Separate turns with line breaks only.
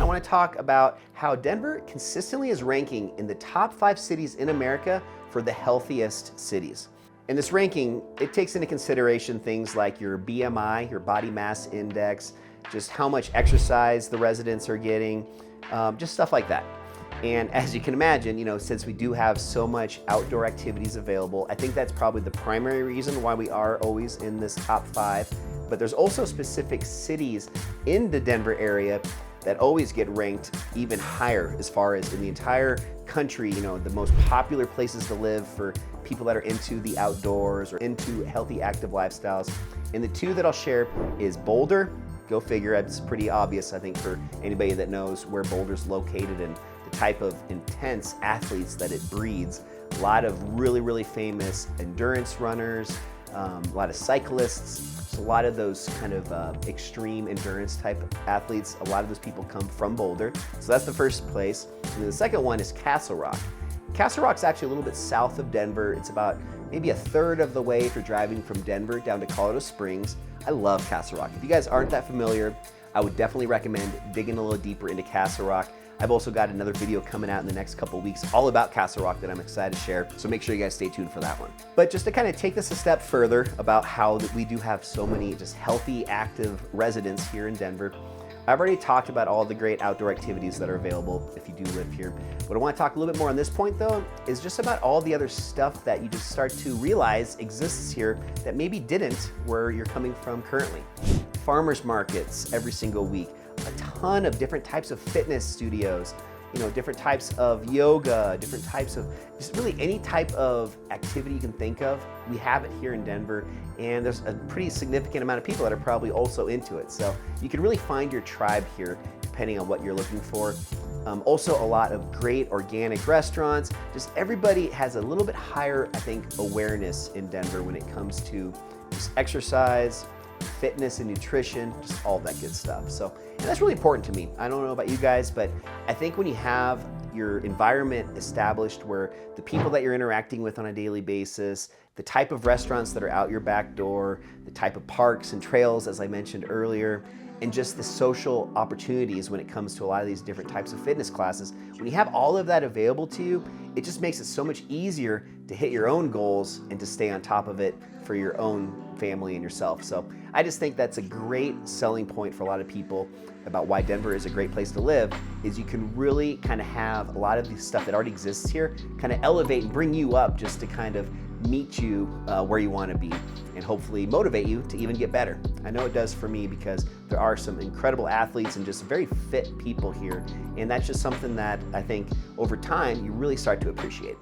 want to talk about how Denver consistently is ranking in the top 5 cities in America for the healthiest cities. In this ranking, it takes into consideration things like your BMI, your body mass index, just how much exercise the residents are getting, just stuff like that. And as you can imagine, since we do have so much outdoor activities available, I think that's probably the primary reason why we are always in this top 5. But there's also specific cities in the Denver area that always get ranked even higher as far as in the entire country, the most popular places to live for people that are into the outdoors or into healthy, active lifestyles. And the 2 that I'll share is Boulder. Go figure, it's pretty obvious, I think, for anybody that knows where Boulder's located and the type of intense athletes that it breeds. A lot of really, really famous endurance runners, a lot of cyclists, a lot of those kind of extreme endurance type athletes. A lot of those people come from Boulder. So that's the first place. And then the second one is Castle Rock. Castle Rock's actually a little bit south of Denver. It's about maybe a third of the way if you're driving from Denver down to Colorado Springs. I love Castle Rock. If you guys aren't that familiar, I would definitely recommend digging a little deeper into Castle Rock. I've also got another video coming out in the next couple weeks all about Castle Rock that I'm excited to share, so make sure you guys stay tuned for that one. But just to kind of take this a step further about how we do have so many just healthy, active residents here in Denver, I've already talked about all the great outdoor activities that are available if you do live here. What I want to talk a little bit more on this point though is just about all the other stuff that you just start to realize exists here that maybe didn't where you're coming from currently. Farmers markets every single week. A ton of different types of fitness studios, different types of yoga, different types of just really any type of activity you can think of. We have it here in Denver, and there's a pretty significant amount of people that are probably also into it. So you can really find your tribe here depending on what you're looking for. Also a lot of great organic restaurants. Just everybody has a little bit higher, I think, awareness in Denver when it comes to just exercise, fitness and nutrition, just all that good stuff. So, and that's really important to me. I don't know about you guys, but I think when you have your environment established where the people that you're interacting with on a daily basis, the type of restaurants that are out your back door, the type of parks and trails, as I mentioned earlier, and just the social opportunities when it comes to a lot of these different types of fitness classes, when you have all of that available to you, it just makes it so much easier to hit your own goals and to stay on top of it for your own family and yourself. So I just think that's a great selling point for a lot of people about why Denver is a great place to live, is you can really kind of have a lot of the stuff that already exists here kind of elevate and bring you up just to kind of meet you where you want to be and hopefully motivate you to even get better. I know it does for me because there are some incredible athletes and just very fit people here, and that's just something that I think over time you really start to appreciate.